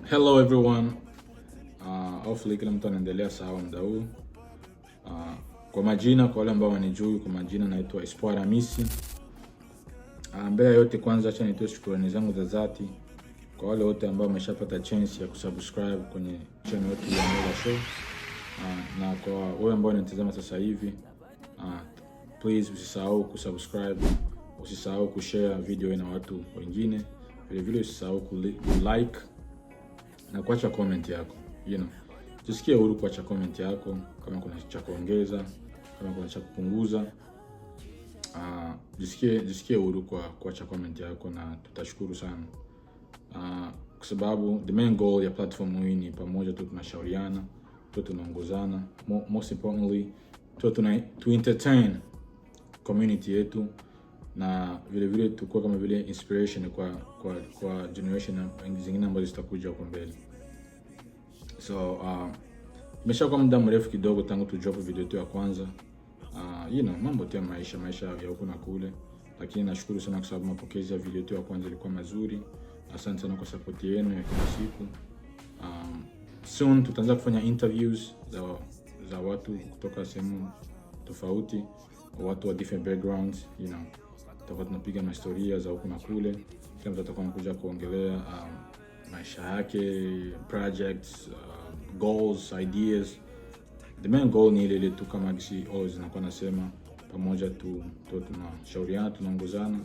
Hello everyone. Hopefully kila mtu anaendelea sawa muda huu. Kwa majina, kwa wale ambao wanijui, kwa majina naitwa Espoir Hamisi. Mbele yote kwanza acha nitoe shukrani zangu za dhati kwa wale wote ambao wameshapata chance ya kusubscribe kwenye channel yetu ya Mula Show. Na kwa wale ambao wanatazama sasa hivi, please usisahau kusubscribe, usisahau kushare video na watu wengine. Vile usisahau kulike na kuacha comment yako. Jisikie huru kuacha comment yako kama kuna cha kuongeza, kama kuna cha kupunguza. Jisikie huru kwa kuacha comment yako na tutashukuru sana. Kwa sababu the main goal ya platform hii ni pamoja tu tunashauriana, tu tunaongozana, most importantly tu entertain community yetu, na vile tukua kama vile inspiration kwa generation zingine ambazo zitakuja huko mbele. So imeshakuwa muda mrefu kidogo tangu tu drop video yetu ya kwanza. Mambo tu ya maisha ya huko na kule, lakini nashukuru sana kwa sababu mapokezi ya video yetu ya kwanza ilikuwa mazuri. Asante sana kwa support yenu ya kila siku. Soon tutaanza kufanya interviews za watu kutoka sehemu tofauti, watu wa different backgrounds, tutakuwa tunapiga historia za huko na kule. Kila mtu atakuwa anakuja kuongelea maisha yake, projects, goals, ideas. The main goal ni ile tu kama gisi always nakuwa nasema, pamoja tu tunashauriana, tunaongozana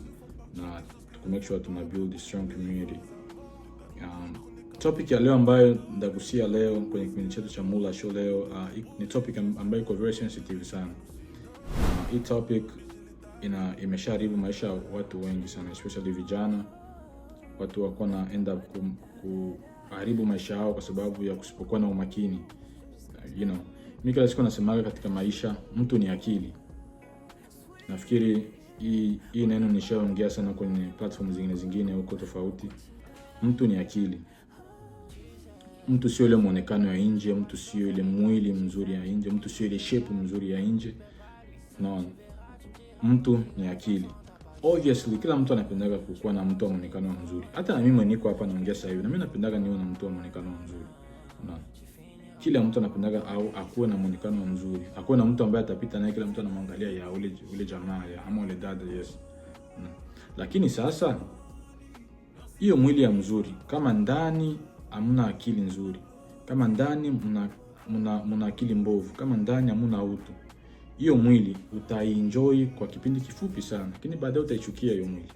na to make sure tuna build a strong community. Topic ya leo ambayo ndagusia leo kwenye kipindi chetu cha Mula Show leo, ni topic ambayo iko very sensitive sana. Hii topic imesharibu maisha ya watu wengi sana, especially vijana. Watu wako na end up kuharibu maisha yao kwa sababu ya kusipokuwa na umakini. Mimi kila siku nasemaga katika maisha, mtu ni akili. Nafikiri hii neno nishaongea sana kwenye platform zingine huko tofauti. Mtu ni akili. Mtu sio ile muonekano ya nje, mtu sio ile mwili mzuri ya nje, mtu sio ile shape mzuri ya nje. No. Mtu ni akili. Obviously kila mtu anapendaga kuwa na mtu wa muonekano mzuri. Hata na mimi niko hapa naongea sasa hivi, na mimi napendaga niwe na mtu wa muonekano mzuri. Kila mtu anapendaga au akuwe na muonekano mzuri. Akuwe na mtu ambaye atapita naye kila mtu anamwangalia, ya ule jamaa ya ama ule dada, yes. Lakini sasa hiyo mwili ya mzuri, kama ndani hamna akili nzuri, kama ndani mna akili mbovu, kama ndani hamna utu, hiyo mwili utaenjoy kwa kipindi kifupi sana, lakini baadaye utaichukia hiyo mwili.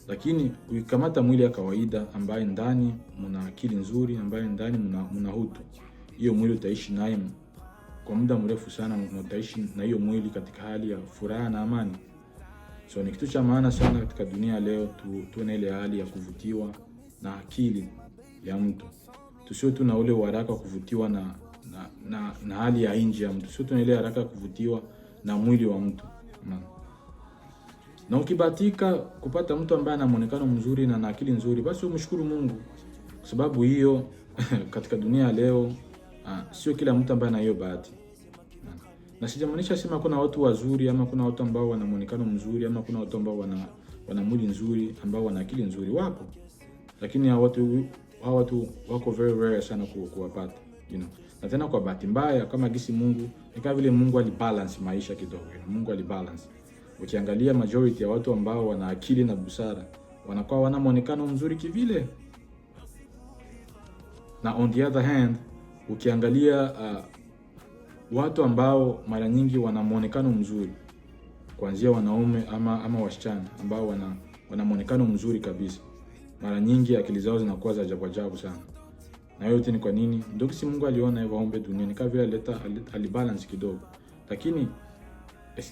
Lakini ukikamata mwili ya kawaida ambaye ndani mna akili nzuri, ambaye ndani mna utu, hiyo mwili utaishi naye kwa muda mrefu sana, na utaishi na hiyo mwili katika hali ya furaha na amani. So ni kitu cha maana sana katika dunia leo tuwe na ile hali ya kuvutiwa na akili ya mtu. Tusio tu na ule haraka kuvutiwa na hali ya nje ya mtu. Sio tu na ile haraka kuvutiwa na mwili wa mtu. Na ukibahatika kupata mtu ambaye ana muonekano mzuri na akili nzuri, basi umshukuru Mungu. Kwa sababu hiyo katika dunia leo sio kila mtu ambaye ana hiyo bahati. Na sijamaanisha sema kuna watu wazuri ama kuna watu ambao wana muonekano mzuri ama kuna watu ambao wana mwili nzuri ambao wana akili nzuri, wapo. Lakini hao watu wako very rare sana kuwapata, Na tena kwa bahati mbaya, kama gisi Mungu, ni kama vile Mungu alibalance maisha kidogo. Mungu alibalance. Ukiangalia majority ya watu ambao wana akili na busara, wanakuwa wana muonekano mzuri kivile. Na on the other hand, ukiangalia watu ambao mara nyingi wana muonekano mzuri, kuanzia wanaume ama wasichana ambao wana muonekano mzuri kabisa, mara nyingi akili zao zinakuwa za ajabu sana. Na yote ni kwa nini? Ndio kisi Mungu aliona hivyo aumbe dunia, ni kama vile alibalance kidogo. Lakini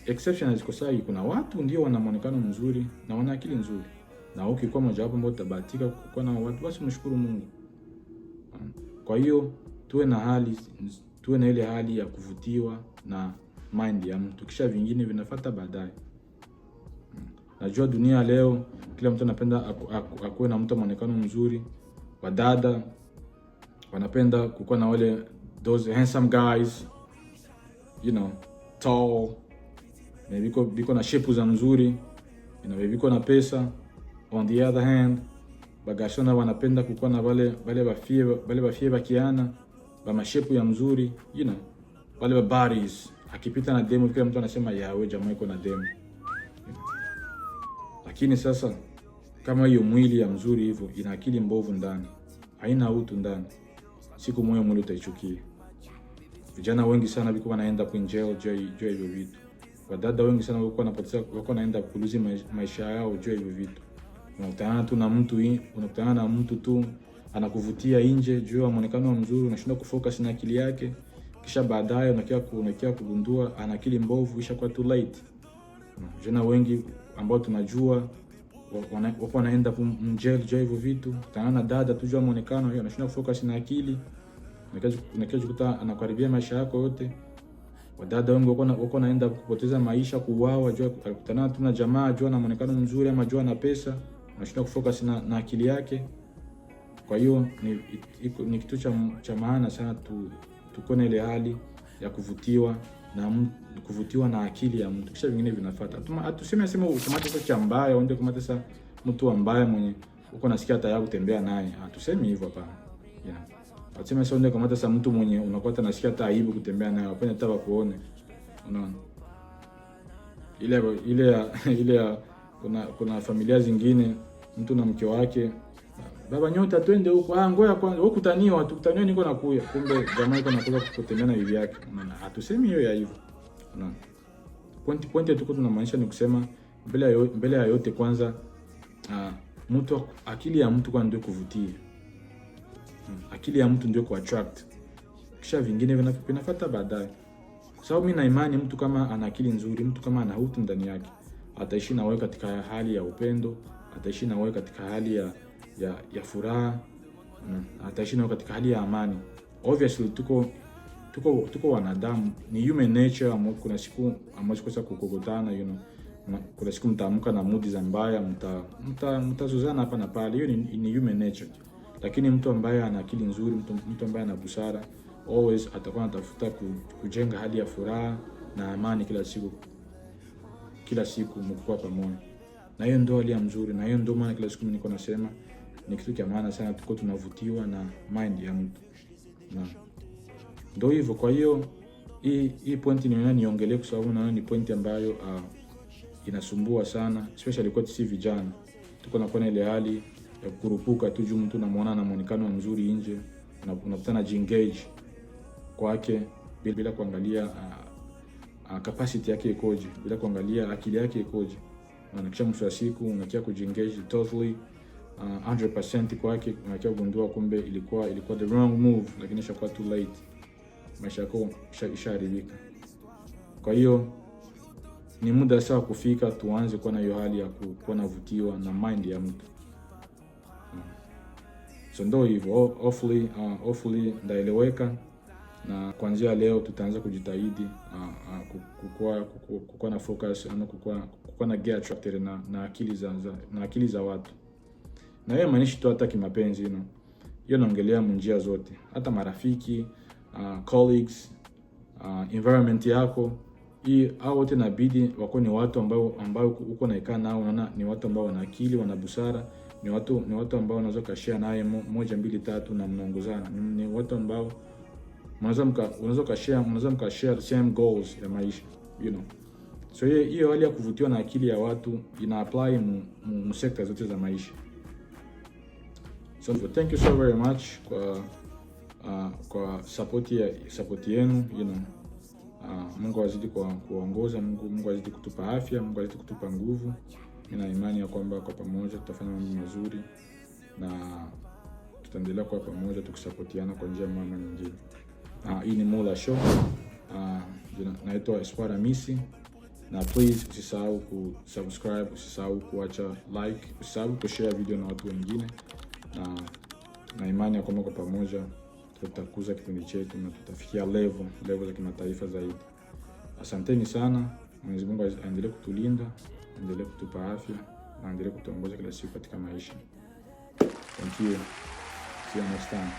exception ziko sahihi. Kuna watu ndio wana muonekano mzuri na wana akili nzuri. Na ukikuwa mmoja wapo ambao utabahatika kuwa na watu, basi mshukuru Mungu. Kwa hiyo tuwe na ile hali ya kuvutiwa na mind ya mtu, kisha vingine vinafuata baadaye. Najua dunia leo kila mtu anapenda akuwe na mtu muonekano mzuri. Wadada wanapenda kukuwa na wale those handsome guys, tall, biko na shape za mzuri, biko na pesa. On the other hand, bagasona wanapenda kukuwa na wale bafie bakiana ba mashepu ya mzuri, you know, wale ba bodies. Akipita na demo kila mtu anasema ya wewe jamaa iko na demo. Lakini sasa kama hiyo mwili ya mzuri hivyo ina akili mbovu ndani, haina utu ndani, siku moyo mwili utaichukia. Vijana wengi sana biko wanaenda kwa jail juu hivyo vitu. Wadada wengi sana wako naenda kuluzi maisha yao juu hivyo vitu. Unakutana na mtu tu anakuvutia nje juu ya muonekano mzuri, unashinda kufocus na akili yake, kisha baadaye unakia kugundua ana akili mbovu, isha kwa too late. Vijana wengi ambao tunajua wako wanaenda jail juu hivyo vitu, kutana na dada tu juu ya muonekano, yeye anashinda kufocus na akili, unakia kukuta anakaribia maisha yako yote. Wadada wengi wako naenda kupoteza maisha, kuuawa juu kutana tu na jamaa juu na muonekano mzuri ama juu na pesa, anashinda kufocus na akili yake. Kwa hiyo ni kitu cha maana sana tukone ile hali ya kuvutiwa na akili ya mtu, kisha vingine vinafuata. Hatuseme ukamata sasa cha mbaya uende kumata sasa mtu ambaye mwenye uko nasikia hata yako kutembea naye. Hatusemi hivyo hapana. Yeah. Hatuseme sasa uende kumata sasa mtu mwenye unakuwa nasikia hata aibu kutembea naye, wapenda hata wakuone. Unaona? Ile kuna familia zingine mtu na mke wake, baba nyota twende huko, ngoja kwanza ukutaniwa tukutaniwa niko nakuya, kumbe jamaa yuko nakuja kutembea na bibi yake. Unaona, hatusemi hiyo ya hivyo. Unaona, point tuko tunamaanisha ni kusema mbele ya yote kwanza, mtu akili ya mtu kwanza ndio kuvutia, akili ya mtu ndio ku attract, kisha vingine vinafuata baadaye. Sababu mimi na imani mtu kama ana akili nzuri, mtu kama ana utu ndani yake, ataishi na wewe katika hali ya upendo, ataishi na wewe katika hali ya furaha, ataishi na wewe katika hali ya amani. Obviously tuko wanadamu, ni human nature. Kuna siku ambazo kosa kukokotana, you know, kuna siku mtaamka na mood za mbaya, mtazozana hapa na pale. Hiyo ni human nature. Lakini mtu ambaye ana akili nzuri, mtu ambaye ana busara, always atakuwa anatafuta kujenga hali ya furaha na amani kila siku mkua pamoja. Na hiyo ndio hali ya mzuri, na hiyo ndio maana kila siku niko nasema ni kitu cha maana sana tuko tunavutiwa na mind ya mtu. Na ndio hivyo. Kwa hiyo hii point niongelee kwa sababu naona ni point ambayo inasumbua sana, especially kwa sisi vijana. Tuko na ile hali ya kurupuka tu juu mtu anamuona na muonekano mzuri nje, na unakutana engage kwake bila kuangalia capacity yake ikoje, bila kuangalia akili yake ikoje. Na kisha mwisho wa siku unakia kuengage totally 100% kwake, unakia kugundua kumbe ilikuwa the wrong move, lakini ishakuwa too late, maisha yako ishaharibika. Kwa hiyo ni muda sasa kufika tuanze kuwa na hiyo hali ya kuwa navutiwa na mind ya mtu. So ndio hivyo, hopefully ndaeleweka, na kuanzia leo tutaanza kujitahidi kukua na focus, ama kukua na get attracted na akili za watu. Na hiyo maanishi tu hata kimapenzi, you know. Hiyo naongelea njia zote, hata marafiki, colleagues, environment yako. Hao wote inabidi wako ni watu ambao uko naikaa nao, unaona ni watu ambao wana akili, wana busara, ni watu ambao unaweza kashare naye 1 2 3 na mnaongozana. Ni watu ambao mnaweza mkashare the same goals ya maisha, you know. So hiyo hali ya kuvutiwa na akili ya watu ina apply mu sector zote za maisha. So thank you so very much kwa support yenu, you know. Mungu azidi kuongoza, Mungu azidi kutupa afya, Mungu azidi kutupa nguvu. Nina imani ya kwamba kwa pamoja tutafanya mambo mazuri, na tutaendelea kwa pamoja tukisupportiana kwa njia moja nyingine. Hii ni Mula Show. Naitwa Espoir Hamisi, na please usisahau kusubscribe, usisahau kuacha like, usisahau kushare video na watu wengine, na imani ya kwamba kwa pamoja tutakuza kipindi chetu na tutafikia level za kimataifa zaidi. Asanteni sana. Mwenyezi Mungu aendelee kutulinda, aendelee kutupa afya, na aendelee kutuongoza kila siku katika maisha. Thank you. See you next time.